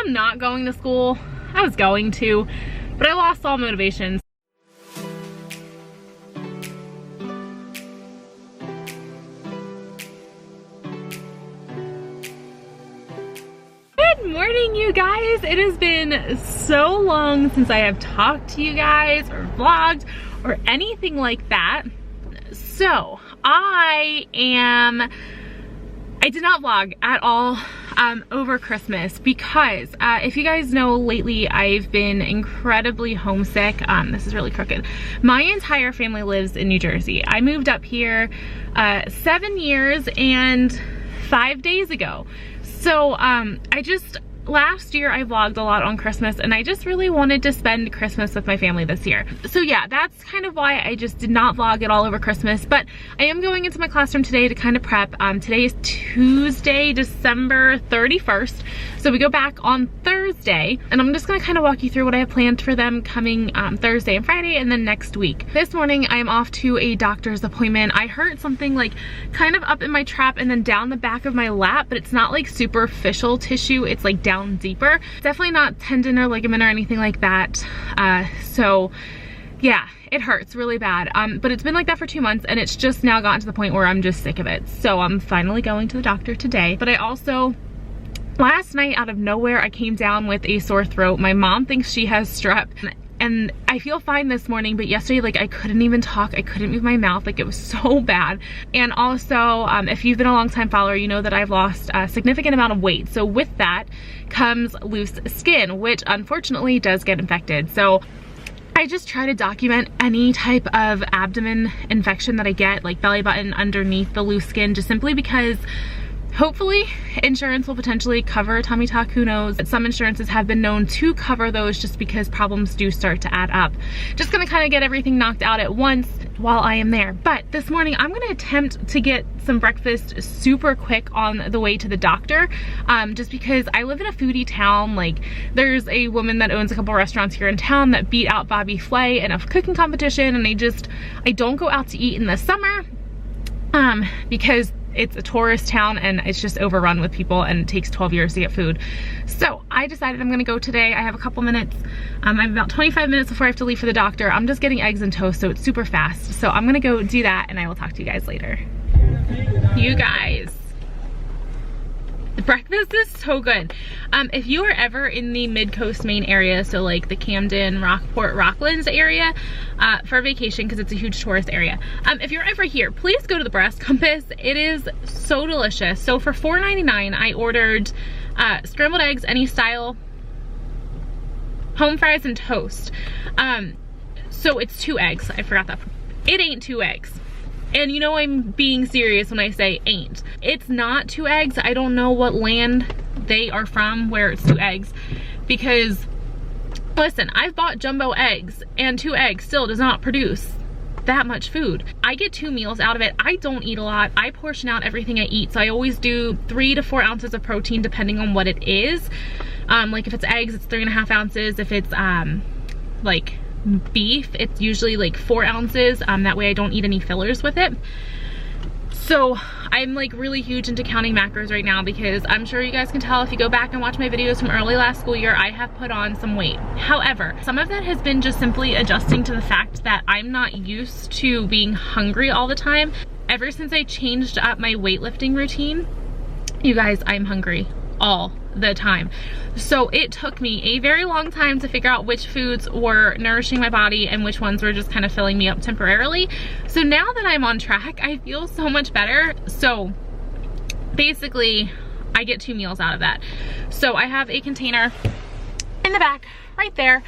am not going to school. I was going to, but I lost all motivation. Good morning, you guys. It has been so long since I have talked to you guys or vlogged or anything like that. So I did not vlog at all over Christmas because if you guys know, lately I've been incredibly homesick. This is really crooked. My entire family lives in New Jersey. I moved up here 7 years and 5 days ago. So last year I vlogged a lot on Christmas and I just really wanted to spend Christmas with my family this year. So yeah, that's kind of why I just did not vlog at all over Christmas, but I am going into my classroom today to kind of prep. Today is Tuesday, December 31st. So we go back on Thursday and I'm just gonna kind of walk you through what I have planned for them coming Thursday and Friday and then next week. This morning I am off to a doctor's appointment. I hurt something like kind of up in my trap and then down the back of my lap, but it's not like superficial tissue, it's like down deeper. Definitely not tendon or ligament or anything like that. So yeah, it hurts really bad. But it's been like that for 2 months and it's just now gotten to the point where I'm just sick of it. So I'm finally going to the doctor today. But I also, last night out of nowhere, I came down with a sore throat. My mom thinks she has strep. And I feel fine this morning, but yesterday, like, I couldn't even talk. I couldn't move my mouth. Like, it was so bad. And also, if you've been a long time follower, you know that I've lost a significant amount of weight. So with that comes loose skin, which unfortunately does get infected. So I just try to document any type of abdomen infection that I get, like belly button underneath the loose skin, just simply because hopefully insurance will potentially cover a tummy tuck, who knows. Some insurances have been known to cover those just because problems do start to add up. Just gonna kind of get everything knocked out at once while I am there. But this morning I'm gonna attempt to get some breakfast super quick on the way to the doctor, just because I live in a foodie town. Like, there's a woman that owns a couple restaurants here in town that beat out Bobby Flay in a cooking competition, and I don't go out to eat in the summer because it's a tourist town and it's just overrun with people and it takes 12 years to get food. So I decided I'm gonna go today. I have a couple minutes. I have about 25 minutes before I have to leave for the doctor. I'm just getting eggs and toast, so it's super fast. So I'm gonna go do that and I will talk to you guys later. You guys, the breakfast is so good. If you are ever in the Mid-Coast Maine area, so like the Camden, Rockport, Rocklands area, for vacation, because it's a huge tourist area. If you're ever here, please go to the Brass Compass. It is so delicious. So for $4.99, I ordered scrambled eggs, any style, home fries, and toast. So it's 2 eggs. I forgot that. It ain't 2 eggs. And you know I'm being serious when I say ain't. It's not 2 eggs. I don't know what land they are from where it's 2 eggs. Because, listen, I've bought jumbo eggs and 2 eggs still does not produce that much food. I get 2 meals out of it. I don't eat a lot. I portion out everything I eat. So I always do 3 to 4 ounces of protein depending on what it is. Like if it's eggs, it's 3.5 ounces. If it's like beef, it's usually like 4 ounces. That way I don't eat any fillers with it. So I'm like really huge into counting macros right now because I'm sure you guys can tell if you go back and watch my videos from early last school year, I have put on some weight. However, some of that has been just simply adjusting to the fact that I'm not used to being hungry all the time. Ever since I changed up my weightlifting routine, you guys, I'm hungry all the time. So it took me a very long time to figure out which foods were nourishing my body and which ones were just kind of filling me up temporarily. So now that I'm on track, I feel so much better. So basically I get 2 meals out of that. So I have a container in the back right there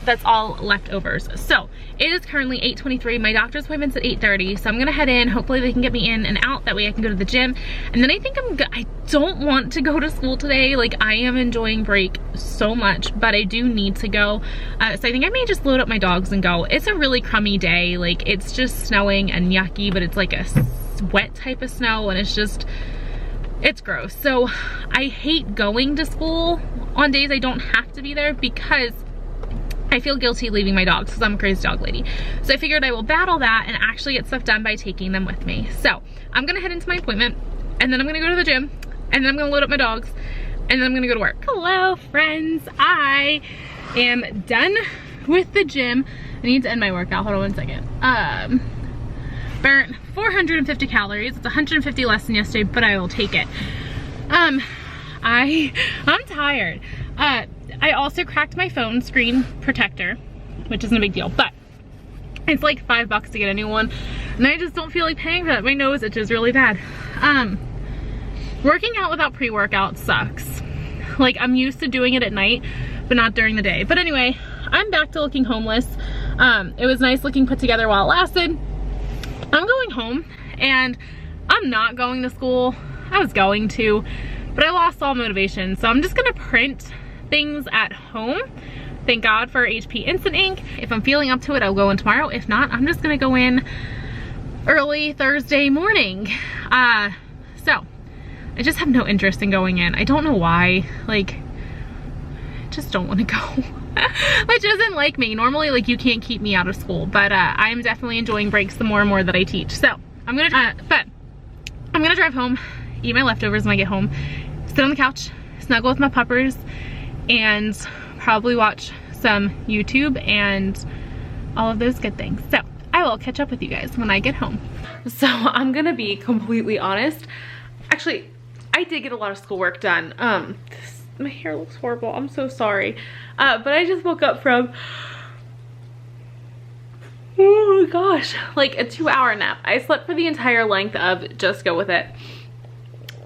that's all leftovers. So it is currently 8:23. My doctor's appointment's at 8:30, so I'm gonna head in. Hopefully they can get me in and out, that way I can go to the gym. And then I think I don't want to go to school today. Like, I am enjoying break so much, but I do need to go. So I think I may just load up my dogs and go. It's a really crummy day. Like, it's just snowing and yucky, but it's like a wet type of snow, and it's gross. So I hate going to school on days I don't have to be there because I feel guilty leaving my dogs because I'm a crazy dog lady. So I figured I will battle that and actually get stuff done by taking them with me. So I'm gonna head into my appointment and then I'm gonna go to the gym and then I'm gonna load up my dogs and then I'm gonna go to work. Hello friends, I am done with the gym. I need to end my workout, hold on one second. Burnt 450 calories. It's 150 less than yesterday, but I will take it. I'm tired. I also cracked my phone screen protector, which isn't a big deal, but it's like $5 to get a new one, and I just don't feel like paying for that. My nose itches really bad. Working out without pre-workout sucks. Like, I'm used to doing it at night, but not during the day. But anyway, I'm back to looking homeless. It was nice looking put together while it lasted. I'm going home, and I'm not going to school. I was going to, but I lost all motivation. So I'm just gonna print things at home. Thank God for HP Instant Ink. If I'm feeling up to it, I'll go in tomorrow. If not, I'm just gonna go in early Thursday morning. So I just have no interest in going in. I don't know why. Like, I just don't want to go. Which isn't like me. Normally, like, you can't keep me out of school, but I'm definitely enjoying breaks the more and more that I teach. So I'm gonna drive home, eat my leftovers when I get home, sit on the couch, snuggle with my puppers, and probably watch some YouTube and all of those good things. So I will catch up with you guys when I get home. So I'm gonna be completely honest. Actually, I did get a lot of schoolwork done. My hair looks horrible. I'm so sorry. But I just woke up from, oh my gosh, like a 2-hour nap. I slept for the entire length of Just Go With It,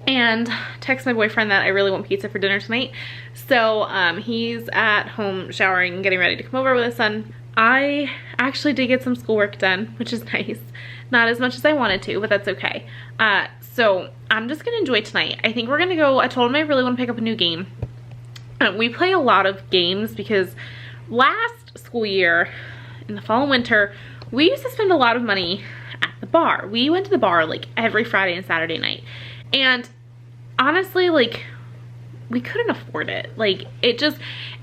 and text my boyfriend that I really want pizza for dinner tonight. So he's at home showering and getting ready to come over with his son. I actually did get some schoolwork done, which is nice. Not as much as I wanted to, but that's okay. So I'm just gonna enjoy tonight. I think we're gonna go, I told him I really want to pick up a new game. We play a lot of games because last school year, in the fall and winter, we used to spend a lot of money at the bar. We went to the bar like every Friday and Saturday night. And honestly, like, we couldn't afford it. Like, it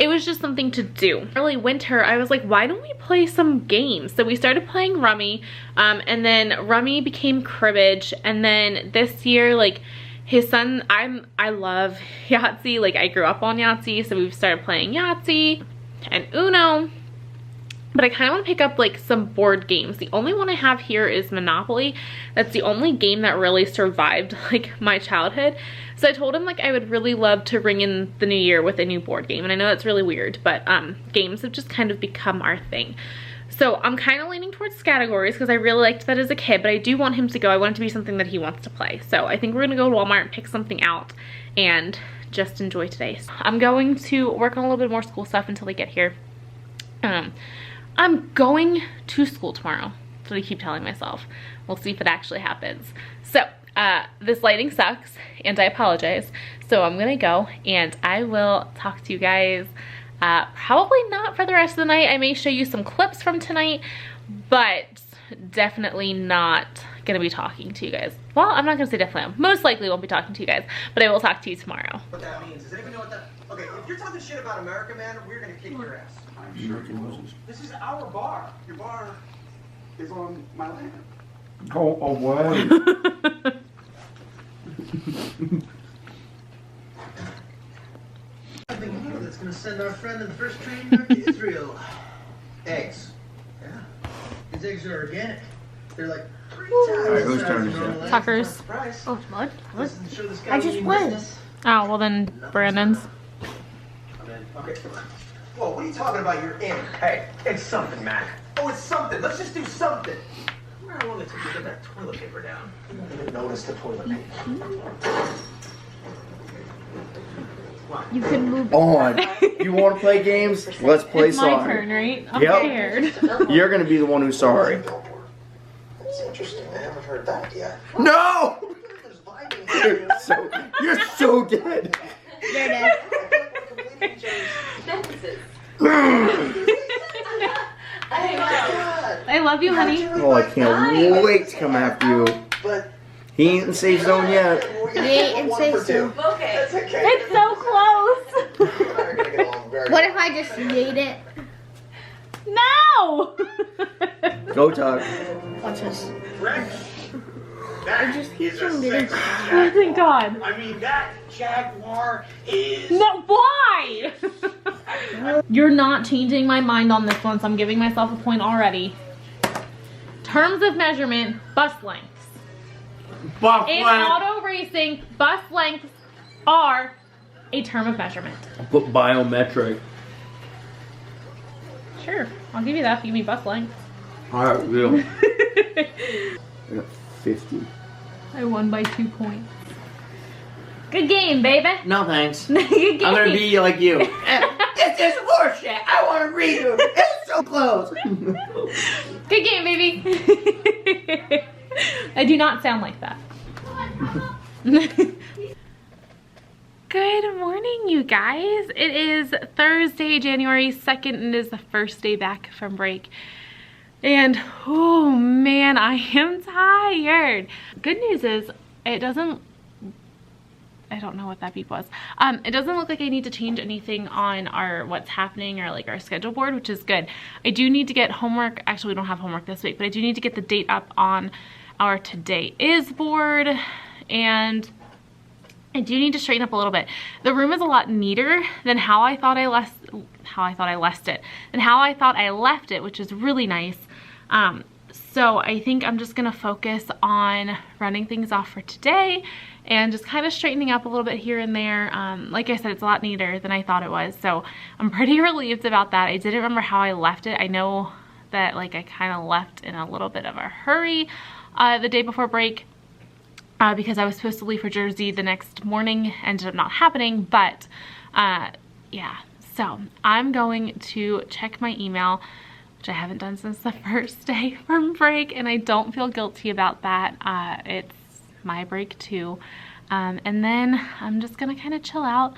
was just something to do. Early winter, I was like, why don't we play some games? So we started playing Rummy, and then Rummy became cribbage, and then this year, like, his son, I love Yahtzee. Like, I grew up on Yahtzee, so we've started playing Yahtzee and Uno. But I kind of want to pick up like some board games. The only one I have here is Monopoly. That's the only game that really survived like my childhood. So I told him like I would really love to ring in the new year with a new board game. And I know that's really weird, but games have just kind of become our thing. So I'm kind of leaning towards categories because I really liked that as a kid, but I do want him to go. I want it to be something that he wants to play. So I think we're gonna go to Walmart and pick something out and just enjoy today. So I'm going to work on a little bit more school stuff until they get here. I'm going to school tomorrow. That's what I keep telling myself. We'll see if it actually happens. So this lighting sucks and I apologize. So I'm gonna go and I will talk to you guys probably not for the rest of the night. I may show you some clips from tonight, but definitely not gonna be talking to you guys. Well, I'm not gonna say definitely. Most likely won't be talking to you guys, but I will talk to you tomorrow. What that means? Does anybody know what that? Okay, if you're talking shit about America, man, we're gonna kick your ass. I'm sure it was. This is our bar. Your bar is on my land. Go away. Something new that's gonna send our friend in the first train back to Israel. Eggs. Yeah. These eggs are organic. They're like 3 times Alright, whose the turn size is of it? normal eggs. Tucker's. Price. Oh, what? Doesn't show this guy I just meaning won. business. Oh, well then Brandon's. Okay. Whoa, what are you talking about? You're in. Hey, it's something, Mac. Oh, it's something. Let's just do something. How long it took to get that toilet paper down? You don't even notice the toilet paper. You can move. On. You want to play games? Let's play It's my sorry. turn, right? I'm Yep. scared. You're gonna be the one who's sorry. That's interesting. I haven't heard that yet. No! There's vibing. You're so dead. You're dead. I love you, honey. Oh, I can't wait to come after you. But He ain't in the safe zone yet. You ain't in safe zone. Okay. That's okay. It's so close. You and I are gonna get along very What if I just made it? No! Go, Tug. Watch this. Rex, That just is keeps a on getting sexy Oh, Jaguar. thank God. I mean, that Jaguar is... No, why? You're not changing my mind on this one, so I'm giving myself a point already. Terms of measurement, bus lengths. Buff In length. auto racing, bus lengths are a term of measurement. Put biometric. Sure, I'll give you that if you give me bus length. Alright, real. I got 50. I won by 2 points. Good game, baby. No thanks. Good game. I'm gonna be like you. This is horseshit. I want to redo. It's so close. Good game, baby. I do not sound like that. Good morning, you guys. It is Thursday, January 2nd, and it is the first day back from break. And, oh man, I am tired. Good news is, it doesn't, I don't know what that beep was. It doesn't look like I need to change anything on our what's happening or like our schedule board, which is good. I do need to get homework. Actually, we don't have homework this week, but I do need to get the date up on our Today Is board, and I do need to straighten up a little bit. The room is a lot neater than how I thought I left it, which is really nice. So I think I'm just gonna focus on running things off for today and just kind of straightening up a little bit here and there. Like I said, it's a lot neater than I thought it was, so I'm pretty relieved about that. I didn't remember how I left it. I know that like I kind of left in a little bit of a hurry the day before break because I was supposed to leave for Jersey the next morning. Ended up not happening, but yeah. So I'm going to check my email, which I haven't done since the first day from break, and I don't feel guilty about that. It's my break too. And then I'm just gonna kind of chill out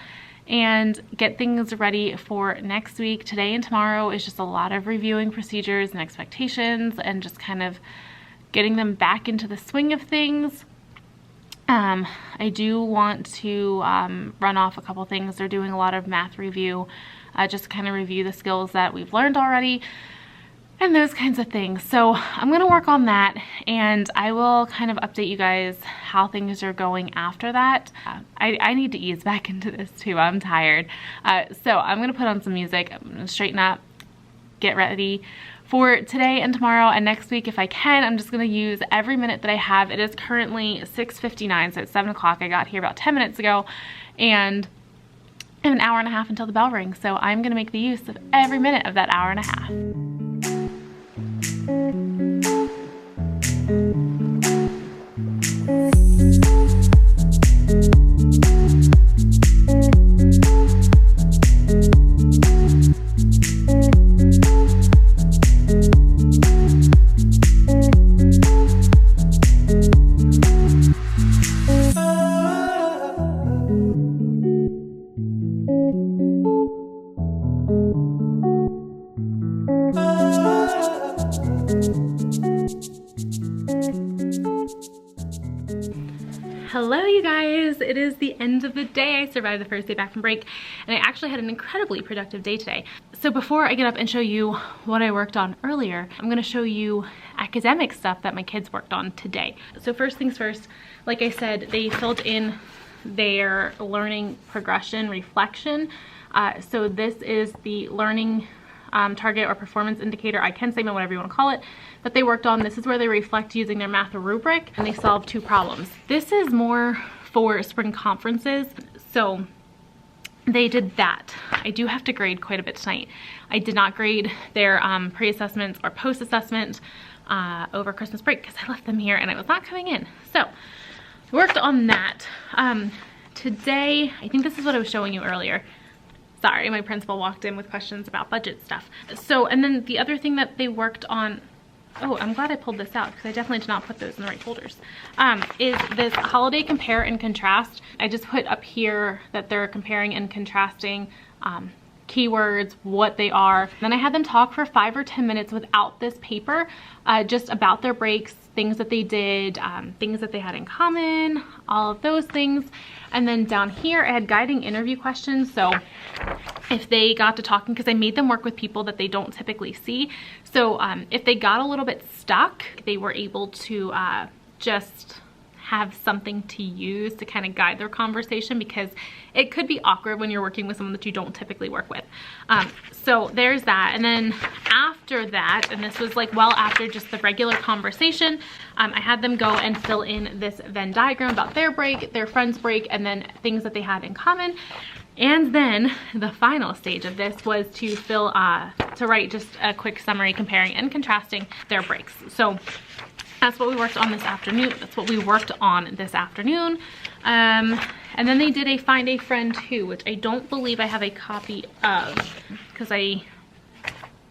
and get things ready for next week. Today and tomorrow is just a lot of reviewing procedures and expectations and just kind of getting them back into the swing of things. I do want to run off a couple things. They're doing a lot of math review, just kind of review the skills that we've learned already and those kinds of things. So I'm going to work on that, and I will kind of update you guys how things are going after that. I need to ease back into this too. I'm tired. So I'm going to put on some music. I'm going to straighten up, get ready for today and tomorrow and next week if I can. I'm just gonna use every minute that I have. It is currently 6:59, so it's 7 o'clock. I got here about 10 minutes ago, and I have an hour and a half until the bell rings, so I'm gonna make the use of every minute of that hour and a half. Hello you guys, it is the end of the day. I survived the first day back from break, and I actually had an incredibly productive day today. So before I get up and show you what I worked on earlier, I'm gonna show you academic stuff that my kids worked on today. So first things first, like I said, they filled in their learning progression reflection. So this is the learning target or performance indicator, ICANN statement, whatever you want to call it, that they worked on. This is where they reflect using their math rubric, and they solve 2 problems. This is more for spring conferences, so they did that. I do have to grade quite a bit tonight. I did not grade their pre-assessments or post-assessment over Christmas break because I left them here and I was not coming in. So worked on that. Today, I think this is what I was showing you earlier. Sorry, my principal walked in with questions about budget stuff. So, and then the other thing that they worked on, oh, I'm glad I pulled this out because I definitely did not put those in the right folders, is this holiday compare and contrast. I just put up here that they're comparing and contrasting keywords, what they are. Then I had them talk for 5 or 10 minutes without this paper, just about their breaks, things that they did, things that they had in common, all of those things. And then down here, I had guiding interview questions. So if they got to talking, because I made them work with people that they don't typically see. So if they got a little bit stuck, they were able to just have something to use to kind of guide their conversation, because it could be awkward when you're working with someone that you don't typically work with. So there's that. And then after that, and this was like well after just the regular conversation, I had them go and fill in this Venn diagram about their break, their friend's break, and then things that they had in common. And then the final stage of this was to write just a quick summary comparing and contrasting their breaks. So that's what we worked on this afternoon. And then they did a Find a Friend Who, which I don't believe I have a copy of, because I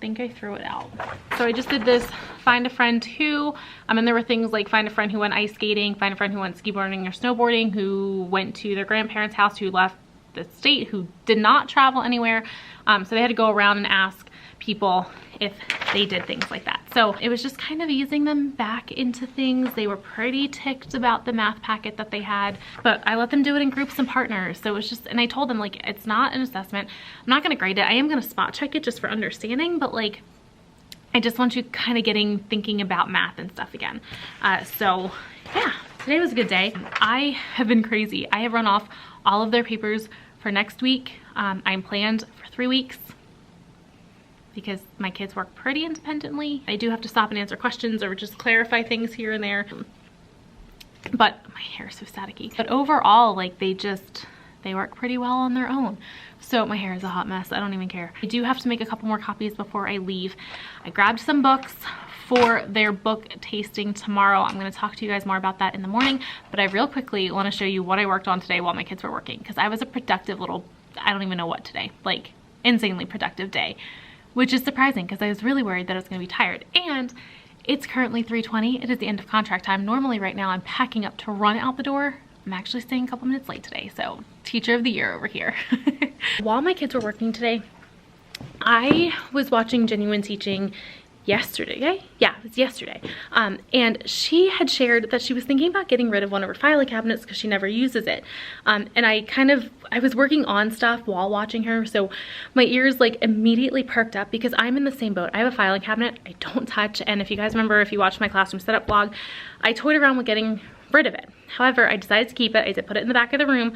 think I threw it out. So I just did this Find a Friend Who, and there were things like find a friend who went ice skating, find a friend who went skiboarding or snowboarding, who went to their grandparents' house, who left the state, who did not travel anywhere. So they had to go around and ask people if they did things like that. So it was just kind of easing them back into things. They were pretty ticked about the math packet that they had, but I let them do it in groups and partners. So it was just, and I told them, like, it's not an assessment. I'm not going to grade it. I am going to spot check it just for understanding, but like, I just want you kind of thinking about math and stuff again. So yeah, today was a good day. I have been crazy. I have run off all of their papers for next week. I'm planned for 3 weeks because my kids work pretty independently. I do have to stop and answer questions or just clarify things here and there. But my hair is so staticky. But overall, like, they work pretty well on their own. So my hair is a hot mess. I don't even care. I do have to make a couple more copies before I leave. I grabbed some books for their book tasting tomorrow. I'm going to talk to you guys more about that in the morning, but I real quickly want to show you what I worked on today while my kids were working, because I was a productive little, I don't even know what today, like insanely productive day, which is surprising because I was really worried that I was going to be tired. And it's currently 3:20. It is the end of contract time. Normally right now I'm packing up to run out the door. I'm actually staying a couple minutes late today, so teacher of the year over here. While my kids were working today, I was watching Genuine Teaching yesterday. Yeah, it was yesterday. And she had shared that she was thinking about getting rid of one of her filing cabinets because she never uses it. And I was working on stuff while watching her, so my ears like immediately perked up because I'm in the same boat. I have a filing cabinet I don't touch, and if you guys remember, if you watched my classroom setup vlog, I toyed around with getting rid of it. However, I decided to keep it. I did put it in the back of the room,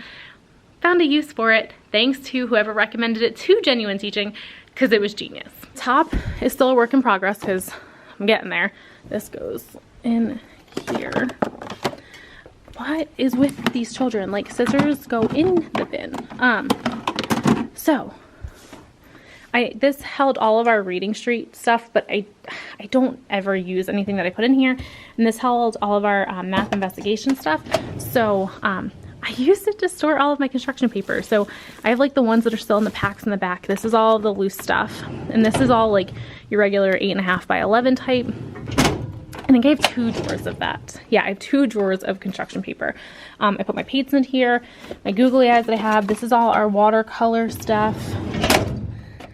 found a use for it thanks to whoever recommended it to Genuine Teaching, because it was genius. Top is still a work in progress because I'm getting there. This goes in here. What is with these children? Like, scissors go in the bin. So this held all of our Reading Street stuff, but I don't ever use anything that I put in here. And this held all of our math investigation stuff. So I used it to store all of my construction paper. So I have like the ones that are still in the packs in the back. This is all the loose stuff. And this is all like your regular 8.5 by 11 type. I think I have 2 drawers of that. Yeah, I have 2 drawers of construction paper. I put my paints in here, my googly eyes that I have. This is all our watercolor stuff.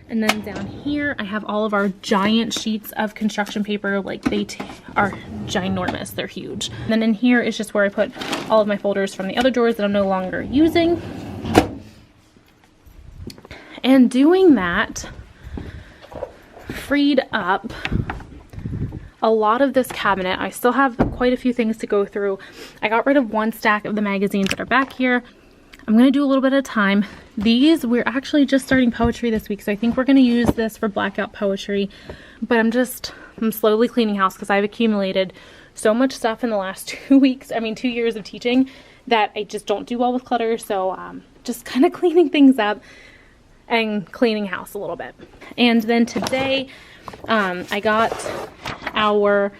And then down here, I have all of our giant sheets of construction paper. Like, they are ginormous. They're huge. And then in here is just where I put all of my folders from the other drawers that I'm no longer using. And doing that freed up a lot of this cabinet. I still have quite a few things to go through. I got rid of 1 stack of the magazines that are back here. I'm going to do a little bit at a time. We're actually just starting poetry this week, so I think we're going to use this for blackout poetry. But I'm slowly cleaning house because I've accumulated so much stuff in the last 2 years of teaching, that I just don't do well with clutter. So just kind of cleaning things up and cleaning house a little bit. And then today, I got our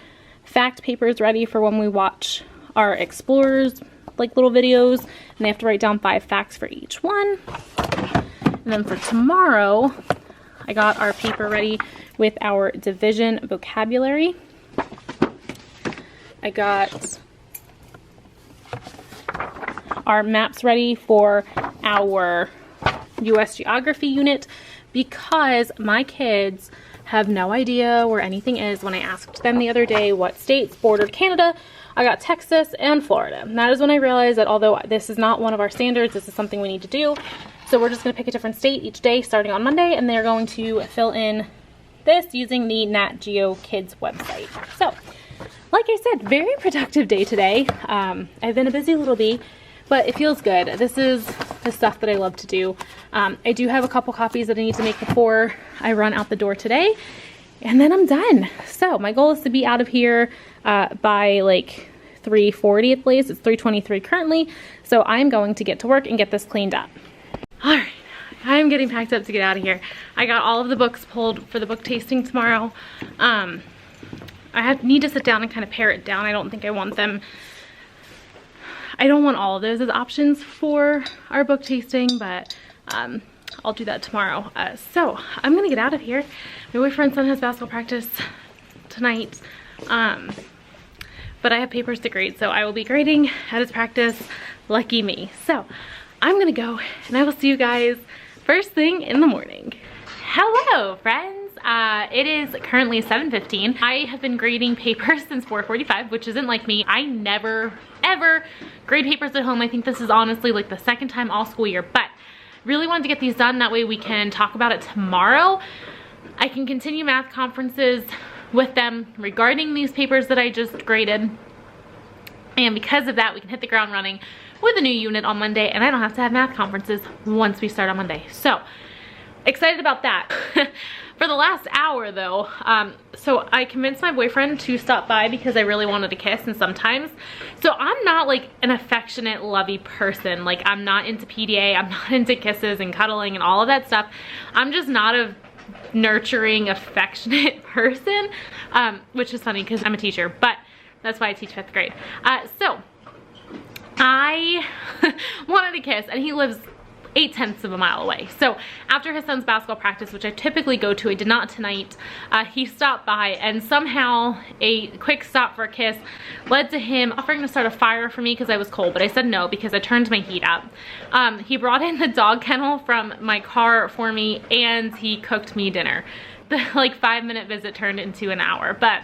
fact papers ready for when we watch our Explorers like little videos, and they have to write down 5 facts for each one. And then for tomorrow, I got our paper ready with our division vocabulary. I got our maps ready for our US geography unit, because my kids have no idea where anything is. When I asked them the other day what states bordered Canada, I got Texas and Florida. And that is when I realized that although this is not one of our standards, this is something we need to do. So we're just going to pick a different state each day starting on Monday, and they're going to fill in this using the Nat Geo Kids website. So like I said, very productive day today. I've been a busy little bee, but it feels good. This is the stuff that I love to do. I do have a couple copies that I need to make before I run out the door today, and then I'm done. So my goal is to be out of here by like 3:40 at the latest. It's 3:23 currently, so I'm going to get to work and get this cleaned up. All right, I'm getting packed up to get out of here. I got all of the books pulled for the book tasting tomorrow. I need to sit down and kind of pare it down. I don't think I want them. I don't want all of those as options for our book tasting, but I'll do that tomorrow. So I'm gonna get out of here. My boyfriend's son has basketball practice tonight, but I have papers to grade, so I will be grading at his practice. Lucky me. So I'm gonna go, and I will see you guys first thing in the morning. Hello, friends. It is currently 7:15. I have been grading papers since 4:45, which isn't like me. I never, ever grade papers at home. I think this is honestly like the second time all school year, but really wanted to get these done. That way we can talk about it tomorrow. I can continue math conferences with them regarding these papers that I just graded. And because of that, we can hit the ground running with a new unit on Monday, and I don't have to have math conferences once we start on Monday. So excited about that. For the last hour though, so I convinced my boyfriend to stop by because I really wanted to kiss, and sometimes, so I'm not like an affectionate, lovey person. Like, I'm not into PDA, I'm not into kisses and cuddling and all of that stuff. I'm just not a nurturing, affectionate person, which is funny because I'm a teacher, but that's why I teach 5th grade. So I wanted to kiss, and he lives 0.8 of a mile away. So after his son's basketball practice, which I typically go to, I did not tonight, he stopped by, and somehow a quick stop for a kiss led to him offering to start a fire for me because I was cold, but I said no because I turned my heat up. He brought in the dog kennel from my car for me, and he cooked me dinner. The like 5-minute visit turned into an hour, but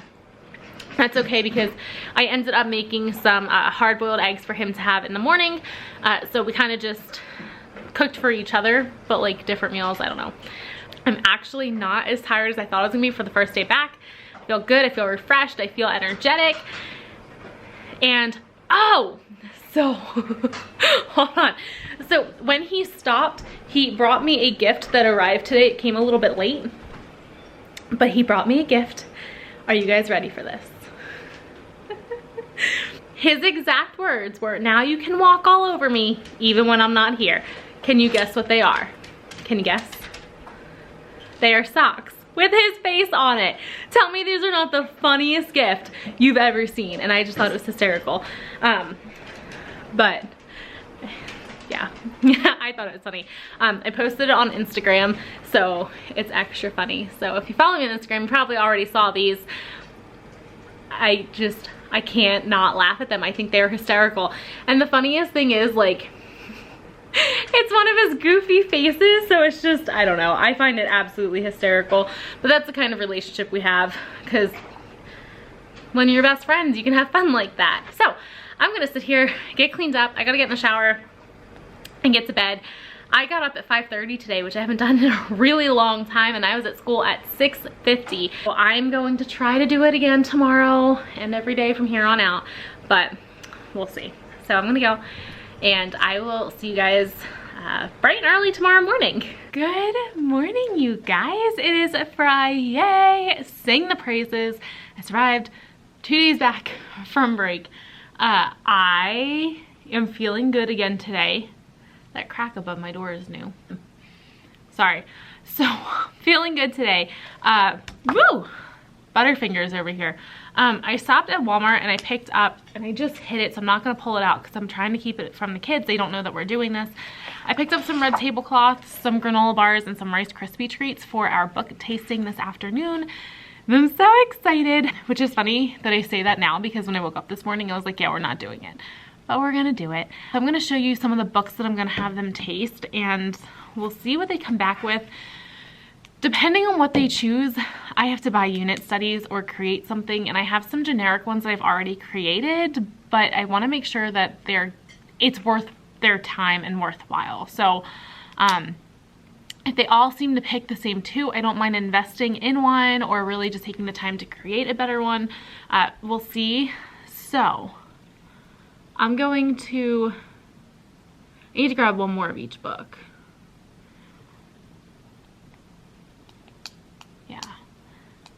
that's okay because I ended up making some hard-boiled eggs for him to have in the morning. So we kind of just cooked for each other, but like different meals. I don't know. I'm actually not as tired as I thought I was gonna be for the first day back. I feel good, I feel refreshed, I feel energetic. And oh, so hold on. So when he stopped, he brought me a gift that arrived today. It came a little bit late, but he brought me a gift. Are you guys ready for this? His exact words were, "Now you can walk all over me even when I'm not here." Can you guess what they are? Can you guess? They are socks with his face on it. Tell me these are not the funniest gift you've ever seen. And I just thought it was hysterical. But yeah, I thought it was funny. I posted it on Instagram, so it's extra funny. So if you follow me on Instagram, you probably already saw these. I can't not laugh at them. I think they're hysterical. And the funniest thing is, like, it's one of his goofy faces, so it's just, I don't know. I find it absolutely hysterical. But that's the kind of relationship we have, because when you're best friends, you can have fun like that. So I'm gonna sit here, get cleaned up. I gotta get in the shower and get to bed. I got up at 5:30 today, which I haven't done in a really long time, and I was at school at 6:50. So I'm going to try to do it again tomorrow and every day from here on out, but we'll see. So I'm gonna go, and I will see you guys bright and early tomorrow morning. Good morning, you guys. It is Friday. Sing the praises. I survived 2 days back from break. I am feeling good again today. That crack above my door is new. Sorry. So, feeling good today. Woo! Butterfingers over here. I stopped at Walmart and I picked up, and I just hid it, so I'm not going to pull it out because I'm trying to keep it from the kids. They don't know that we're doing this. I picked up some red tablecloths, some granola bars, and some Rice Krispie treats for our book tasting this afternoon. And I'm so excited, which is funny that I say that now because when I woke up this morning, I was like, yeah, we're not doing it. But we're gonna do it. I'm gonna show you some of the books that I'm gonna have them taste, and we'll see what they come back with. Depending on what they choose, I have to buy unit studies or create something, and I have some generic ones that I've already created, but I wanna make sure that it's worth their time and worthwhile. So if they all seem to pick the same two, I don't mind investing in one or really just taking the time to create a better one. We'll see. So I'm going to, I need to grab one more of each book. Yeah,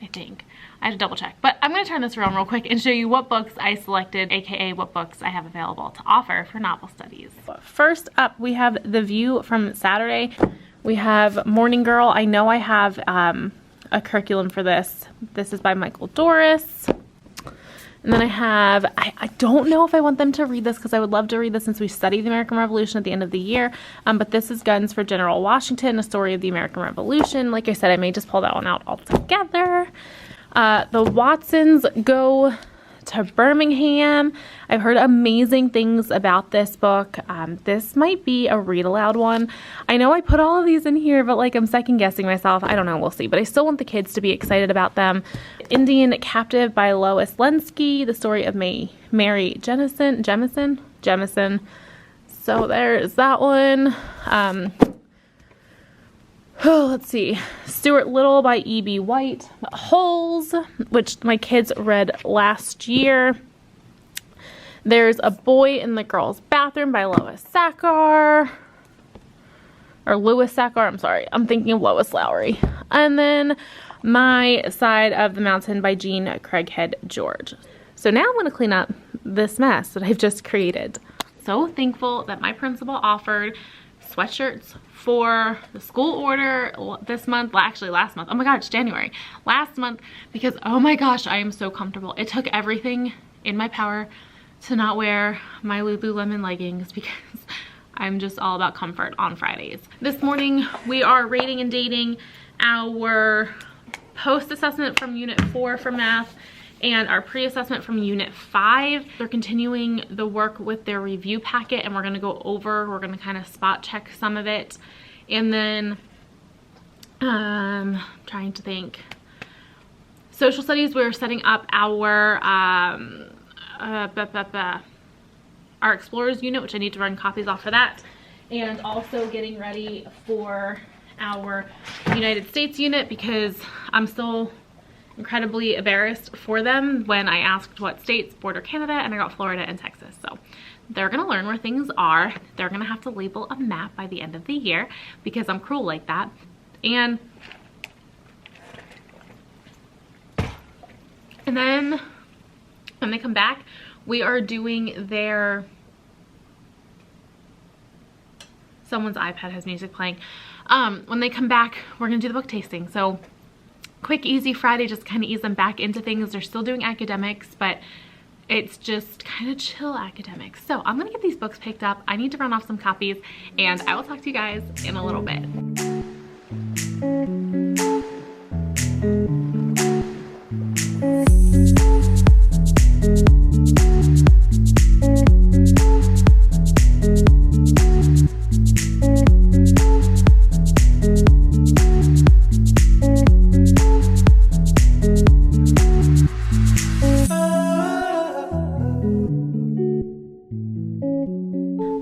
I think. I had to double check, but I'm going to turn this around real quick and show you what books I selected, aka what books I have available to offer for novel studies. First up, we have The View from Saturday. We have Morning Girl. I know I have a curriculum for this. This is by Michael Doris. And then I have, I don't know if I want them to read this because I would love to read this since we study the American Revolution at the end of the year. But this is Guns for General Washington, A Story of the American Revolution. Like I said, I may just pull that one out altogether. The Watsons go to Birmingham. I've heard amazing things about this book. This might be a read aloud one. I know I put all of these in here, but like I'm second guessing myself. I don't know, we'll see. But I still want the kids to be excited about them. Indian Captive by Lois Lenski, the story of Mary Jemison. So there's that one. Let's see. Stuart Little by E.B. White. Holes, which my kids read last year. There's A Boy in the Girl's Bathroom by Lois Sackar. Or Lewis Sackar, I'm sorry. I'm thinking of Lois Lowry. And then My Side of the Mountain by Jean Craighead George. So now I'm going to clean up this mess that I've just created. So thankful that my principal offered sweatshirts for the school order this month, actually last month. Oh my god, it's January. Last month, because oh my gosh, I am so comfortable. It took everything in my power to not wear my Lululemon leggings because I'm just all about comfort on Fridays. This morning we are rating and dating our post-assessment from Unit 4 for math and our pre-assessment from Unit 5. They're continuing the work with their review packet and we're gonna go over, we're gonna kind of spot check some of it. And then, trying to think. Social studies, we're setting up our Explorers unit, which I need to run copies off for that. And also getting ready for our United States unit because I'm still incredibly embarrassed for them when I asked what states border Canada and I got Florida and Texas. So they're gonna learn where things are. They're gonna have to label a map by the end of the year because I'm cruel like that. And then when they come back, we are doing their, someone's iPad has music playing. When they come back, we're gonna do the book tasting. So quick, easy Friday, just kind of ease them back into things. They're still doing academics, but it's just kind of chill academics. So I'm gonna get these books picked up. I need to run off some copies and I will talk to you guys in a little bit.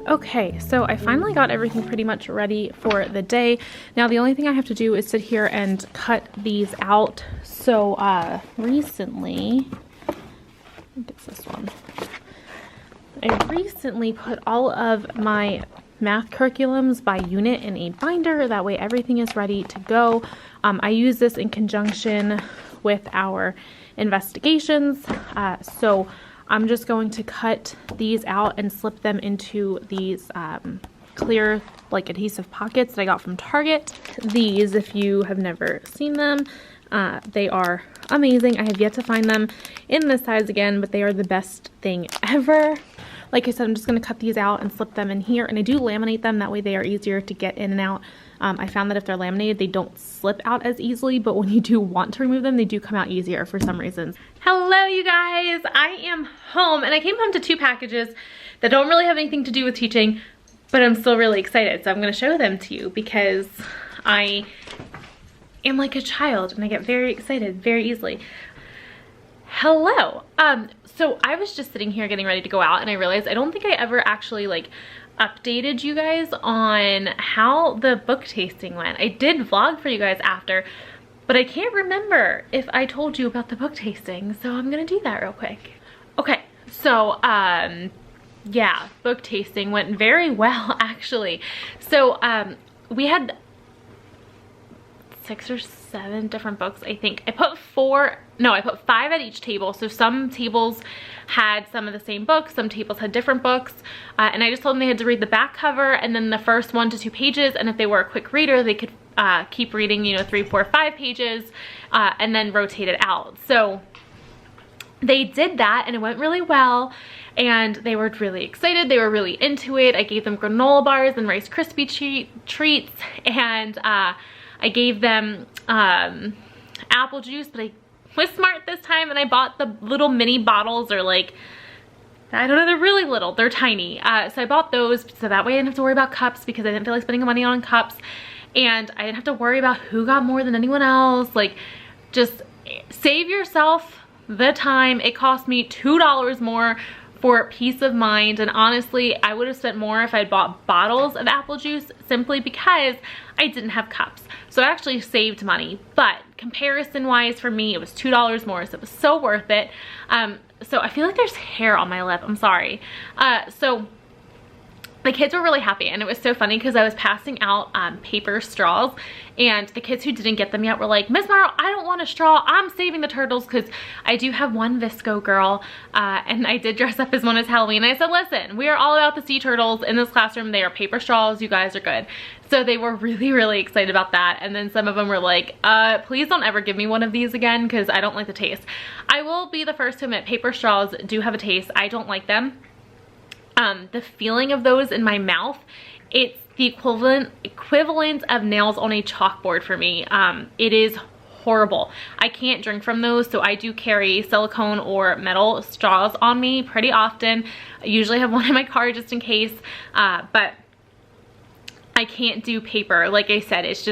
Okay, so I finally got everything pretty much ready for the day. Now the only thing I have to do is sit here and cut these out. So recently, I think it's this one. I recently put all of my math curriculums by unit in a binder. That way everything is ready to go. I use this in conjunction with our investigations. So I'm just going to cut these out and slip them into these clear like adhesive pockets that I got from Target. These, if you have never seen them, they are amazing. I have yet to find them in this size again, but they are the best thing ever. Like I said, I'm just going to cut these out and slip them in here, and I do laminate them. That way they are easier to get in and out. I found that if they're laminated, they don't slip out as easily, but when you do want to remove them, they do come out easier for some reasons. Hello, you guys. I am home, and I came home to 2 packages that don't really have anything to do with teaching, but I'm still really excited. So I'm going to show them to you because I am like a child, and I get very excited very easily. Hello. So I was just sitting here getting ready to go out, and I realized I don't think I ever actually like updated you guys on how the book tasting went. I did vlog for you guys after, but I can't remember if I told you about the book tasting, so I'm gonna do that real quick. Okay, so yeah, book tasting went very well actually. So we had 6 or 7 different books, I think. I put 5 at each table. So some tables had some of the same books, some tables had different books, and I just told them they had to read the back cover and then the first 1 to 2 pages, and if they were a quick reader, they could keep reading, you know, 3, 4, 5 pages, and then rotate it out. So they did that and it went really well, and they were really excited. They were really into it. I gave them granola bars and Rice Krispie treats, and I gave them apple juice, but I was smart this time and I bought the little mini bottles, or like, I don't know, they're really little, they're tiny. So I bought those so that way I didn't have to worry about cups, because I didn't feel like spending money on cups, and I didn't have to worry about who got more than anyone else. Like, just save yourself the time. It cost me $2 more for peace of mind, and honestly I would have spent more if I'd bought bottles of apple juice, simply because I didn't have cups. So I actually saved money, but comparison wise for me it was $2 more, so it was so worth it. So I feel like there's hair on my lip, I'm sorry. So the kids were really happy, and it was so funny because I was passing out paper straws, and the kids who didn't get them yet were like, Miss Morrow, I don't want a straw, I'm saving the turtles, because I do have one Visco girl, and I did dress up as one as Halloween. And I said, listen, we are all about the sea turtles in this classroom. They are paper straws, you guys are good. So they were really, really excited about that. And then some of them were like, please don't ever give me one of these again, because I don't like the taste. I will be the first to admit, paper straws do have a taste. I don't like them. The feeling of those in my mouth, it's the equivalent of nails on a chalkboard for me. It is horrible. I can't drink from those, so I do carry silicone or metal straws on me pretty often. I usually have one in my car just in case, but I can't do paper. Like I said, it's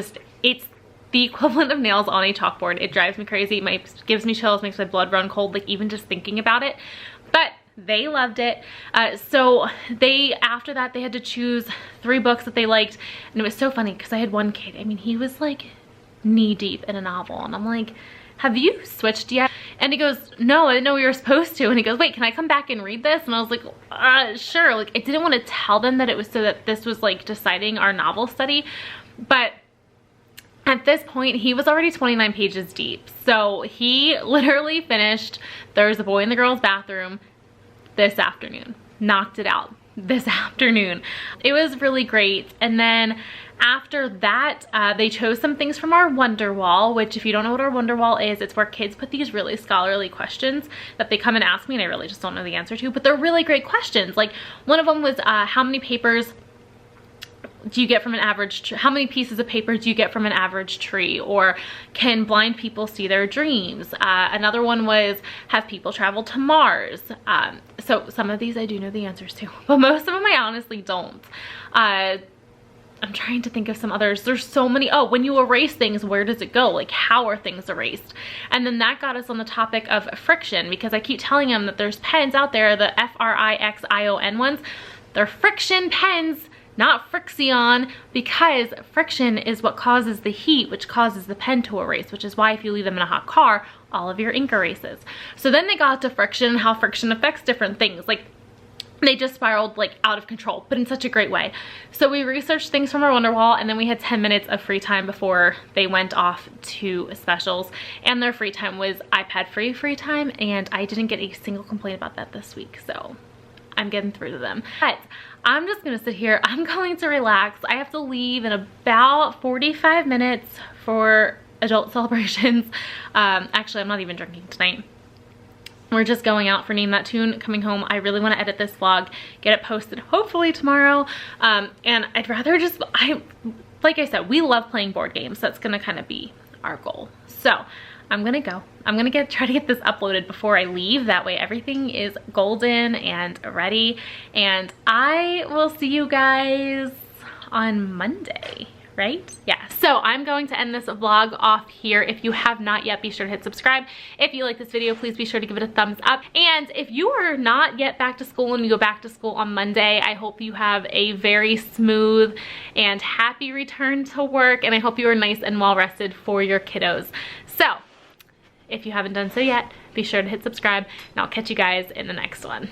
the equivalent of nails on a chalkboard. It drives me crazy. It gives me chills, makes my blood run cold, like even just thinking about it. But they loved it. So after that, they had to choose 3 books that they liked. And it was so funny because I had one kid, I mean, he was like knee deep in a novel. And I'm like, have you switched yet? And he goes, no, I didn't know we were supposed to. And he goes, wait, can I come back and read this? And I was like, sure. Like, I didn't want to tell them that it was so that this was like deciding our novel study. But at this point, he was already 29 pages deep. So he literally finished There's a Boy in the Girl's Bathroom this afternoon. Knocked it out this afternoon. It was really great. And then after that, they chose some things from our Wonder Wall, which if you don't know what our Wonder Wall is, it's where kids put these really scholarly questions that they come and ask me and I really just don't know the answer to, but they're really great questions. Like one of them was how many papers do you get from an average how many pieces of paper do you get from an average tree? Or can blind people see their dreams? Another one was, have people traveled to Mars? So some of these I do know the answers to, but most of them I honestly don't. I'm trying to think of some others. There's so many. Oh, when you erase things, where does it go? Like, how are things erased? And then that got us on the topic of friction, because I keep telling them that there's pens out there, the Frixion ones. They're friction pens, not Frixion, because friction is what causes the heat, which causes the pen to erase, which is why if you leave them in a hot car, all of your ink erases. So then they got to friction and how friction affects different things. Like, they just spiraled like out of control, but in such a great way. So we researched things from our Wonder Wall, and then we had 10 minutes of free time before they went off to specials, and their free time was iPad free time, and I didn't get a single complaint about that this week, so I'm getting through to them. But I'm just gonna sit here. I'm going to relax. I have to leave in about 45 minutes for adult celebrations. Actually, I'm not even drinking tonight. We're just going out for Name That Tune, coming home. I really want to edit this vlog, get it posted hopefully tomorrow. And I'd rather just, like I said, we love playing board games. That's gonna kind of be our goal. So I'm gonna go. I'm gonna try to get this uploaded before I leave. That way everything is golden and ready. And I will see you guys on Monday. right? Yeah, so I'm going to end this vlog off here. If you have not yet, be sure to hit subscribe. If you like this video, please be sure to give it a thumbs up. And if you are not yet back to school and you go back to school on Monday, I hope you have a very smooth and happy return to work, and I hope you are nice and well rested for your kiddos. So if you haven't done so yet, be sure to hit subscribe, and I'll catch you guys in the next one.